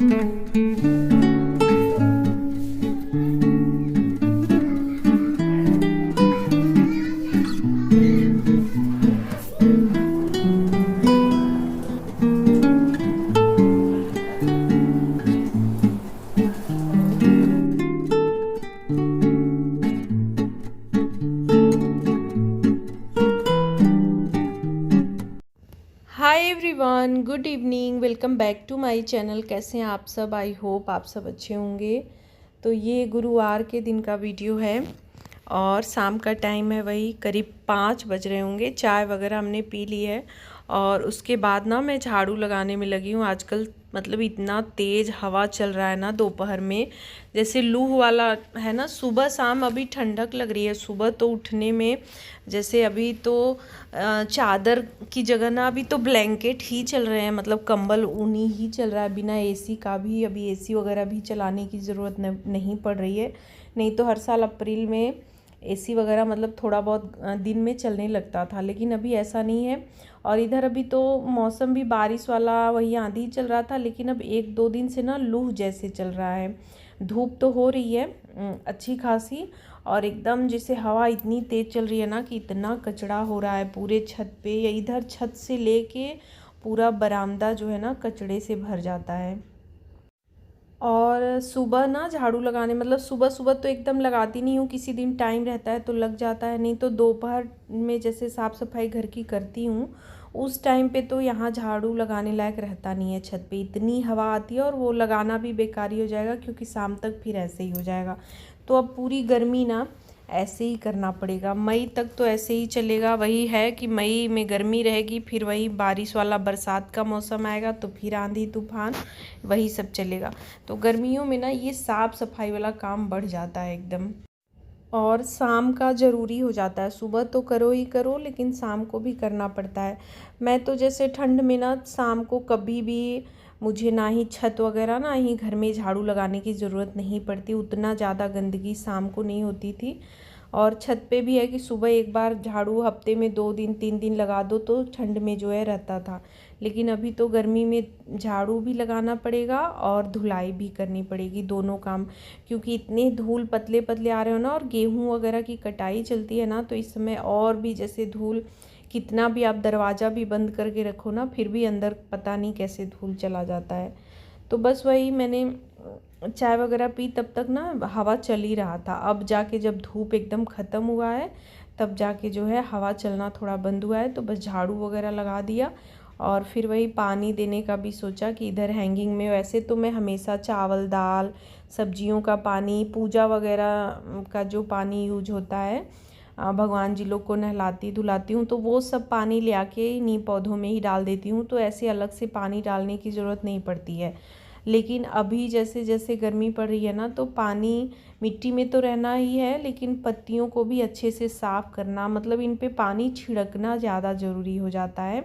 Hi everyone, good evening. Welcome back to my channel. कैसे हैं आप सब? आई होप आप सब अच्छे होंगे। तो ये गुरुवार के दिन का वीडियो है और शाम का टाइम है, वही करीब 5 बज रहे होंगे। चाय वगैरह हमने पी ली है और उसके बाद ना मैं झाड़ू लगाने में लगी हूँ। आजकल मतलब इतना तेज़ हवा चल रहा है ना दोपहर में, जैसे लू वाला है ना। सुबह शाम अभी ठंडक लग रही है। सुबह तो उठने में जैसे अभी तो चादर की जगह ना अभी तो ब्लैंकेट ही चल रहे हैं, मतलब कंबल ऊनी ही चल रहा है। बिना एसी का भी अभी एसी वगैरह भी चलाने की ज़रूरत नहीं पड़ रही है। नहीं तो हर साल अप्रैल में एसी वगैरह मतलब थोड़ा बहुत दिन में चलने लगता था, लेकिन अभी ऐसा नहीं है। और इधर अभी तो मौसम भी बारिश वाला, वही आंधी चल रहा था, लेकिन अब 1-2 दिन से ना लू जैसे चल रहा है। धूप तो हो रही है अच्छी खासी, और एकदम जैसे हवा इतनी तेज़ चल रही है ना कि इतना कचरा हो रहा है पूरे छत पे, या इधर छत से लेके पूरा बरामदा जो है ना कचड़े से भर जाता है। और सुबह ना झाड़ू लगाने मतलब सुबह सुबह तो एकदम लगाती नहीं हूँ, किसी दिन टाइम रहता है तो लग जाता है, नहीं तो दोपहर में जैसे साफ़ सफाई घर की करती हूँ उस टाइम पे तो यहाँ झाड़ू लगाने लायक रहता नहीं है। छत पे इतनी हवा आती है और वो लगाना भी बेकार ही हो जाएगा, क्योंकि शाम तक फिर ऐसे ही हो जाएगा। तो अब पूरी गर्मी ना ऐसे ही करना पड़ेगा। मई तक तो ऐसे ही चलेगा। वही है कि मई में गर्मी रहेगी, फिर वही बारिश वाला बरसात का मौसम आएगा तो फिर आंधी तूफान वही सब चलेगा। तो गर्मियों में ना ये साफ़ सफाई वाला काम बढ़ जाता है एकदम, और शाम का ज़रूरी हो जाता है। सुबह तो करो ही करो, लेकिन शाम को भी करना पड़ता है। मैं तो जैसे ठंड में ना शाम को कभी भी मुझे ना ही छत वगैरह ना ही घर में झाड़ू लगाने की ज़रूरत नहीं पड़ती। उतना ज़्यादा गंदगी शाम को नहीं होती थी। और छत पे भी है कि सुबह एक बार झाड़ू हफ्ते में 2 दिन 3 दिन लगा दो तो ठंड में जो है रहता था। लेकिन अभी तो गर्मी में झाड़ू भी लगाना पड़ेगा और धुलाई भी करनी पड़ेगी, दोनों काम। क्योंकि इतने धूल पतले पतले आ रहे हो ना, और गेहूं वगैरह की कटाई चलती है ना, तो इस समय और भी जैसे धूल, कितना भी आप दरवाज़ा भी बंद करके रखो ना फिर भी अंदर पता नहीं कैसे धूल चला जाता है। तो बस वही मैंने चाय वगैरह पी, तब तक ना हवा चल ही रहा था। अब जाके जब धूप एकदम ख़त्म हुआ है तब जाके जो है हवा चलना थोड़ा बंद हुआ है, तो बस झाड़ू वगैरह लगा दिया। और फिर वही पानी देने का भी सोचा कि इधर हैंगिंग में, वैसे तो मैं हमेशा चावल दाल सब्जियों का पानी, पूजा वगैरह का जो पानी यूज होता है, भगवान जी लोग को नहलाती धुलाती हूँ तो वो सब पानी ले आके इन्हीं पौधों में ही डाल देती हूँ, तो ऐसे अलग से पानी डालने की ज़रूरत नहीं पड़ती है। लेकिन अभी जैसे जैसे गर्मी पड़ रही है ना, तो पानी मिट्टी में तो रहना ही है, लेकिन पत्तियों को भी अच्छे से साफ़ करना, मतलब इन पे पानी छिड़कना ज़्यादा ज़रूरी हो जाता है,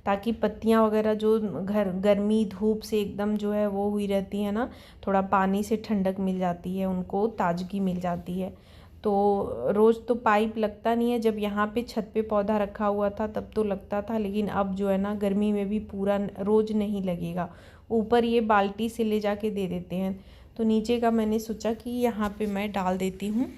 ताकि पत्तियाँ वगैरह जो गर्मी धूप से एकदम जो है वो हुई रहती है ना, थोड़ा पानी से ठंडक मिल जाती है, उनको ताजगी मिल जाती है। तो रोज़ तो पाइप लगता नहीं है। जब यहाँ पे छत पे पौधा रखा हुआ था तब तो लगता था, लेकिन अब जो है ना गर्मी में भी पूरा रोज़ नहीं लगेगा। ऊपर ये बाल्टी से ले जाके दे देते हैं, तो नीचे का मैंने सोचा कि यहाँ पे मैं डाल देती हूँ।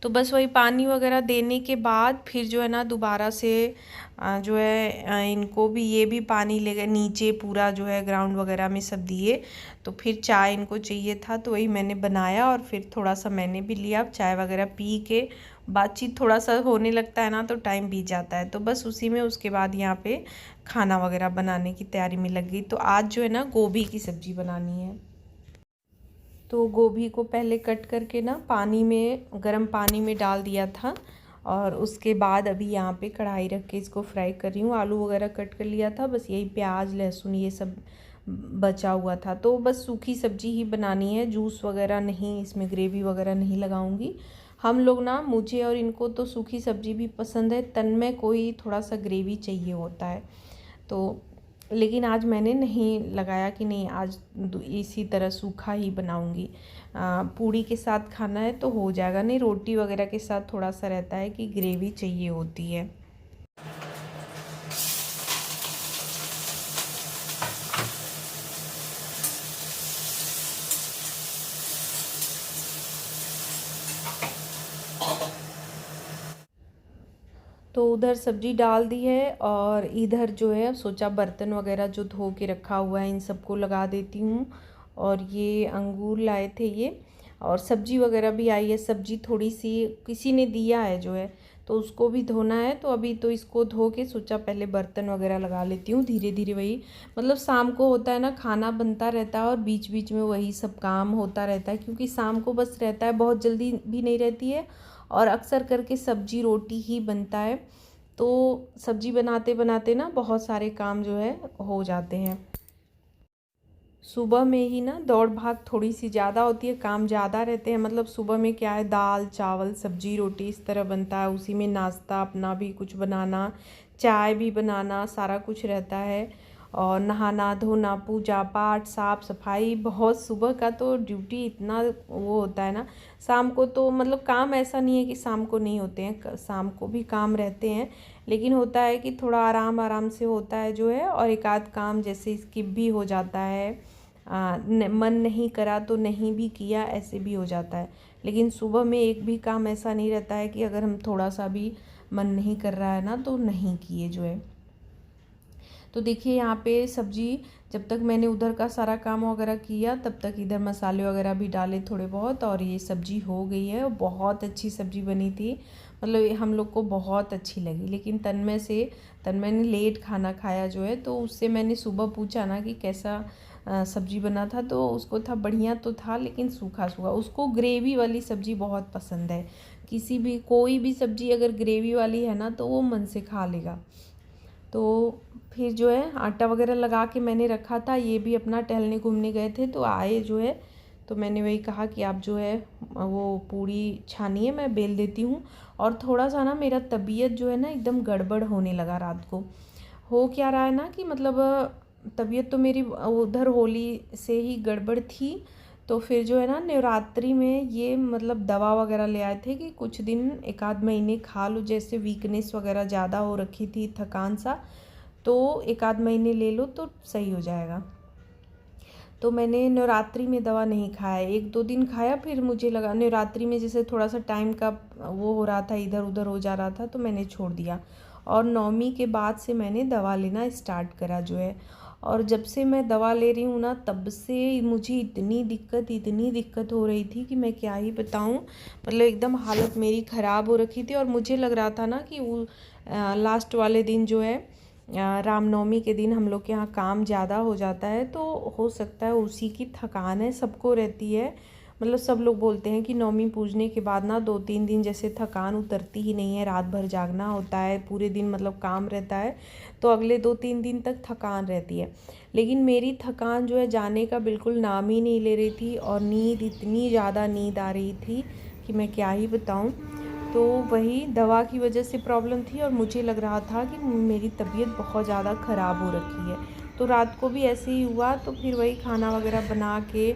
तो बस वही पानी वगैरह देने के बाद फिर जो है ना दोबारा से जो है इनको भी, ये भी पानी ले गए नीचे, पूरा जो है ग्राउंड वगैरह में सब दिए। तो फिर चाय इनको चाहिए था तो वही मैंने बनाया, और फिर थोड़ा सा मैंने भी लिया। चाय वगैरह पी के बातचीत थोड़ा सा होने लगता है ना तो टाइम बीत जाता है, तो बस उसी में उसके बाद यहाँ पे खाना वगैरह बनाने की तैयारी में लग गई। तो आज जो है ना गोभी की सब्ज़ी बनानी है। तो गोभी को पहले कट करके ना पानी में, गर्म पानी में डाल दिया था, और उसके बाद अभी यहाँ पे कढ़ाई रख के इसको फ्राई कर रही हूँ। आलू वगैरह कट कर लिया था, बस यही प्याज लहसुन ये सब बचा हुआ था। तो बस सूखी सब्जी ही बनानी है, जूस वगैरह नहीं, इसमें ग्रेवी वगैरह नहीं लगाऊंगी। हम लोग ना, मुझे और इनको तो सूखी सब्जी भी पसंद है, तन में कोई थोड़ा सा ग्रेवी चाहिए होता है। तो लेकिन आज मैंने नहीं लगाया कि नहीं, आज इसी तरह सूखा ही बनाऊंगी। पूड़ी के साथ खाना है तो हो जाएगा, नहीं रोटी वगैरह के साथ थोड़ा सा रहता है कि ग्रेवी चाहिए होती है। तो उधर सब्जी डाल दी है और इधर जो है सोचा बर्तन वगैरह जो धो के रखा हुआ है इन सबको लगा देती हूँ। और ये अंगूर लाए थे ये, और सब्जी वगैरह भी आई है। सब्जी थोड़ी सी किसी ने दिया है जो है, तो उसको भी धोना है। तो अभी तो इसको धो के सोचा पहले बर्तन वगैरह लगा लेती हूँ। धीरे धीरे वही मतलब शाम को होता है ना, खाना बनता रहता है और बीच बीच में वही सब काम होता रहता है, क्योंकि शाम को बस रहता है, बहुत जल्दी भी नहीं रहती है और अक्सर करके सब्जी रोटी ही बनता है। तो सब्जी बनाते बनाते ना बहुत सारे काम जो है हो जाते हैं। सुबह में ही ना दौड़ भाग थोड़ी सी ज़्यादा होती है, काम ज़्यादा रहते हैं। मतलब सुबह में क्या है, दाल चावल सब्जी रोटी इस तरह बनता है, उसी में नाश्ता अपना भी कुछ बनाना, चाय भी बनाना, सारा कुछ रहता है। और नहाना धोना पूजा पाठ साफ़ सफाई, बहुत सुबह का तो ड्यूटी इतना वो होता है ना। शाम को तो मतलब काम ऐसा नहीं है कि शाम को नहीं होते हैं, शाम को भी काम रहते हैं, लेकिन होता है कि थोड़ा आराम आराम से होता है जो है। और एक आध काम जैसे स्किप भी हो जाता है, मन नहीं करा तो नहीं भी किया, ऐसे भी हो जाता है। लेकिन सुबह में एक भी काम ऐसा नहीं रहता है कि अगर हम थोड़ा सा भी मन नहीं कर रहा है ना तो नहीं किए जो है। तो देखिए यहाँ पे सब्जी जब तक मैंने उधर का सारा काम वगैरह किया तब तक इधर मसाले वगैरह भी डाले थोड़े बहुत, और ये सब्जी हो गई है। बहुत अच्छी सब्जी बनी थी, मतलब हम लोग को बहुत अच्छी लगी। लेकिन तन्मय ने लेट खाना खाया जो है, तो उससे मैंने सुबह पूछा ना कि कैसा सब्जी बना था, तो उसको था बढ़िया तो था, लेकिन सूखा सूखा। उसको ग्रेवी वाली सब्जी बहुत पसंद है। कोई भी सब्जी अगर ग्रेवी वाली है ना तो वो मन से खा लेगा। तो फिर जो है आटा वगैरह लगा के मैंने रखा था, ये भी अपना टहलने घूमने गए थे तो आए जो है। तो मैंने वही कहा कि आप जो है वो पूड़ी छानिए, मैं बेल देती हूँ। और थोड़ा सा ना मेरा तबीयत जो है ना एकदम गड़बड़ होने लगा रात को। हो क्या रहा है ना कि मतलब तबीयत तो मेरी उधर होली से ही गड़बड़ थी। तो फिर जो है ना नवरात्रि में ये मतलब दवा वगैरह ले आए थे कि कुछ दिन एक आध महीने खा लो, जैसे वीकनेस वगैरह ज़्यादा हो रखी थी, थकान सा, तो एक आध महीने ले लो तो सही हो जाएगा। तो मैंने नवरात्रि में दवा नहीं खाया, एक दो दिन खाया, फिर मुझे लगा नवरात्रि में जैसे थोड़ा सा टाइम का वो हो रहा था, इधर उधर हो जा रहा था, तो मैंने छोड़ दिया। और नौमी के बाद से मैंने दवा लेना स्टार्ट करा जो है। और जब से मैं दवा ले रही हूँ ना तब से मुझे इतनी दिक्कत हो रही थी कि मैं क्या ही बताऊँ। मतलब एकदम हालत मेरी ख़राब हो रखी थी। और मुझे लग रहा था ना कि वो लास्ट वाले दिन जो है रामनवमी के दिन हम लोग के यहाँ काम ज़्यादा हो जाता है, तो हो सकता है उसी की थकान है, सबको रहती है। मतलब सब लोग बोलते हैं कि नवमी पूजने के बाद ना 2-3 दिन जैसे थकान उतरती ही नहीं है, रात भर जागना होता है, पूरे दिन मतलब काम रहता है, तो अगले 2-3 दिन तक थकान रहती है। लेकिन मेरी थकान जो है जाने का बिल्कुल नाम ही नहीं ले रही थी, और नींद इतनी ज़्यादा नींद आ रही थी कि मैं क्या ही बताऊँ। तो वही दवा की वजह से प्रॉब्लम थी, और मुझे लग रहा था कि मेरी तबीयत बहुत ज़्यादा ख़राब हो रखी है। तो रात को भी ऐसे ही हुआ। तो फिर वही खाना वगैरह बना के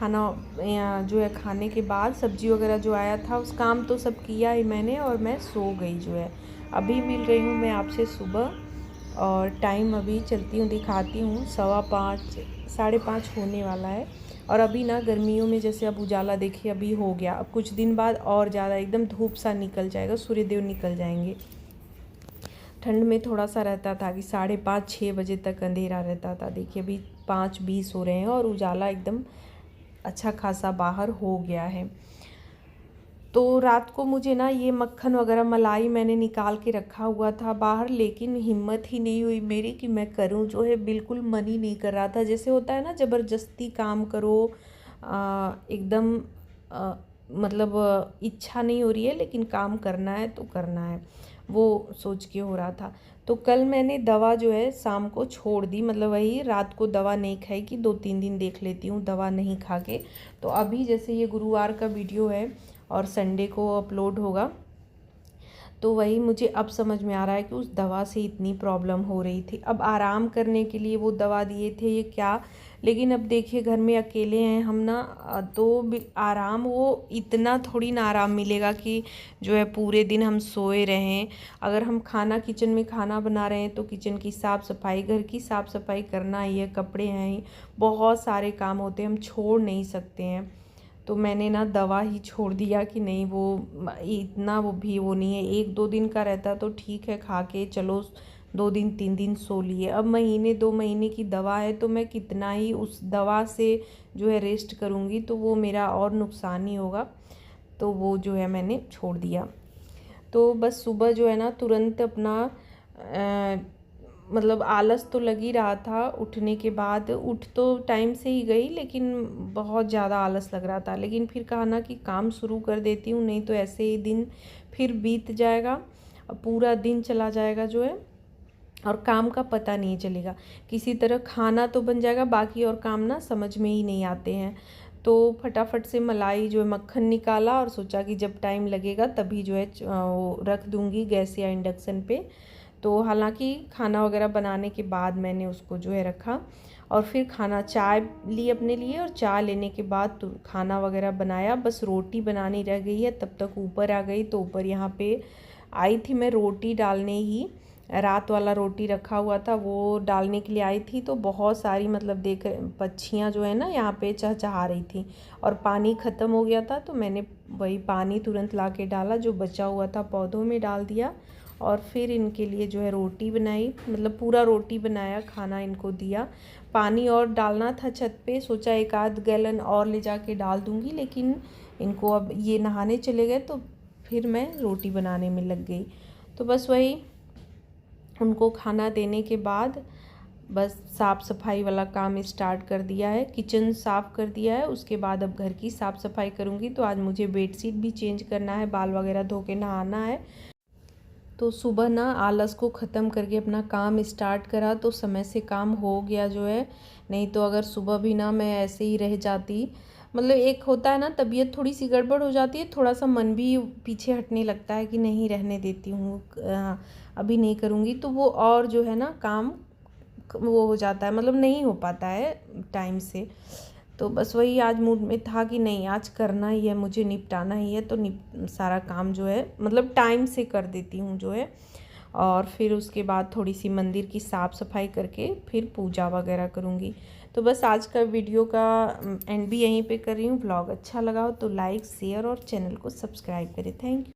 जो है खाने के बाद सब्जी वगैरह जो आया था उस काम तो सब किया ही मैंने, और मैं सो गई जो है। अभी मिल रही हूँ मैं आपसे सुबह, और टाइम अभी चलती हूँ दिखाती हूँ 5:15 5:30 होने वाला है। और अभी ना गर्मियों में जैसे अब उजाला देखिए अभी हो गया, अब कुछ दिन बाद और ज़्यादा एकदम धूप सा निकल जाएगा, सूर्यदेव निकल जाएंगे। ठंड में थोड़ा सा रहता था कि 5:30-6 बजे तक अंधेरा रहता था, देखिए अभी 5:20 हो रहे हैं और उजाला एकदम अच्छा खासा बाहर हो गया है। तो रात को मुझे ना ये मक्खन वगैरह मलाई मैंने निकाल के रखा हुआ था बाहर, लेकिन हिम्मत ही नहीं हुई मेरी कि मैं करूं जो है, बिल्कुल मन ही नहीं कर रहा था। जैसे होता है ना ज़बरदस्ती काम करो, एकदम मतलब इच्छा नहीं हो रही है लेकिन काम करना है तो करना है, वो सोच के हो रहा था। तो कल मैंने दवा जो है शाम को छोड़ दी, मतलब वही रात को दवा नहीं खाई कि 2-3 दिन देख लेती हूँ दवा नहीं खा के। तो अभी जैसे ये गुरुवार का वीडियो है और संडे को अपलोड होगा, तो वही मुझे अब समझ में आ रहा है कि उस दवा से इतनी प्रॉब्लम हो रही थी। अब आराम करने के लिए वो दवा दिए थे ये क्या, लेकिन अब देखिए घर में अकेले हैं हम ना, तो आराम वो इतना थोड़ी ना आराम मिलेगा कि जो है पूरे दिन हम सोए रहें। अगर हम किचन में खाना बना रहे हैं तो किचन की साफ़ सफाई, घर की साफ़ सफाई करना ही है, कपड़े हैं, बहुत सारे काम होते हैं, हम छोड़ नहीं सकते हैं। तो मैंने ना दवा ही छोड़ दिया कि नहीं, वो इतना वो भी वो नहीं है। 1-2 दिन का रहता तो ठीक है, खा के चलो 2 दिन 3 दिन सो लिए। अब महीने 2 महीने की दवा है, तो मैं कितना ही उस दवा से जो है रेस्ट करूँगी तो वो मेरा और नुकसान ही होगा। तो वो जो है मैंने छोड़ दिया। तो बस सुबह जो है ना तुरंत अपना मतलब आलस तो लग ही रहा था उठने के बाद। उठ तो टाइम से ही गई, लेकिन बहुत ज़्यादा आलस लग रहा था। लेकिन फिर कहा ना कि काम शुरू कर देती हूँ, नहीं तो ऐसे ही दिन फिर बीत जाएगा, पूरा दिन चला जाएगा जो है, और काम का पता नहीं चलेगा। किसी तरह खाना तो बन जाएगा, बाकी और काम ना समझ में ही नहीं आते हैं। तो फटाफट से मलाई जो है मक्खन निकाला और सोचा कि जब टाइम लगेगा तभी जो है वो रख दूँगी गैस या इंडक्शन पे। तो हालांकि खाना वगैरह बनाने के बाद मैंने उसको जो है रखा, और फिर खाना चाय ली अपने लिए, और चाय लेने के बाद तो खाना वगैरह बनाया। बस रोटी बनानी रह गई है, तब तक ऊपर आ गई। तो ऊपर यहाँ पे आई थी मैं रोटी डालने ही, रात वाला रोटी रखा हुआ था वो डालने के लिए आई थी। तो बहुत सारी मतलब देख पक्षियाँ जो है ना यहाँ पे चहचहा रही थी, और पानी ख़त्म हो गया था। तो मैंने वही पानी तुरंत ला के डाला, जो बचा हुआ था पौधों में डाल दिया, और फिर इनके लिए जो है रोटी बनाई, मतलब पूरा रोटी बनाया, खाना इनको दिया। पानी और डालना था छत पे, सोचा 1 आध गैलन और ले जाके डाल दूँगी, लेकिन इनको अब ये नहाने चले गए तो फिर मैं रोटी बनाने में लग गई। तो बस वही उनको खाना देने के बाद बस साफ़ सफाई वाला काम स्टार्ट कर दिया है। किचन साफ़ कर दिया है, उसके बाद अब घर की साफ़ सफाई करूँगी। तो आज मुझे बेडशीट भी चेंज करना है, बाल वगैरह धो के नहाना है। तो सुबह ना आलस को ख़त्म करके अपना काम स्टार्ट करा, तो समय से काम हो गया जो है। नहीं तो अगर सुबह भी ना मैं ऐसे ही रह जाती, मतलब एक होता है ना तबीयत थोड़ी सी गड़बड़ हो जाती है, थोड़ा सा मन भी पीछे हटने लगता है कि नहीं रहने देती हूँ, अभी नहीं करूँगी। तो वो और जो है ना काम वो हो जाता है, मतलब नहीं हो पाता है टाइम से। तो बस वही आज मूड में था कि नहीं आज करना ही है, मुझे निपटाना ही है। तो सारा काम जो है मतलब टाइम से कर देती हूँ जो है, और फिर उसके बाद थोड़ी सी मंदिर की साफ़ सफाई करके फिर पूजा वगैरह करूँगी। तो बस आज का वीडियो का एंड भी यहीं पे कर रही हूँ। ब्लॉग अच्छा लगा हो तो लाइक शेयर और चैनल को सब्सक्राइब करें। Thank you.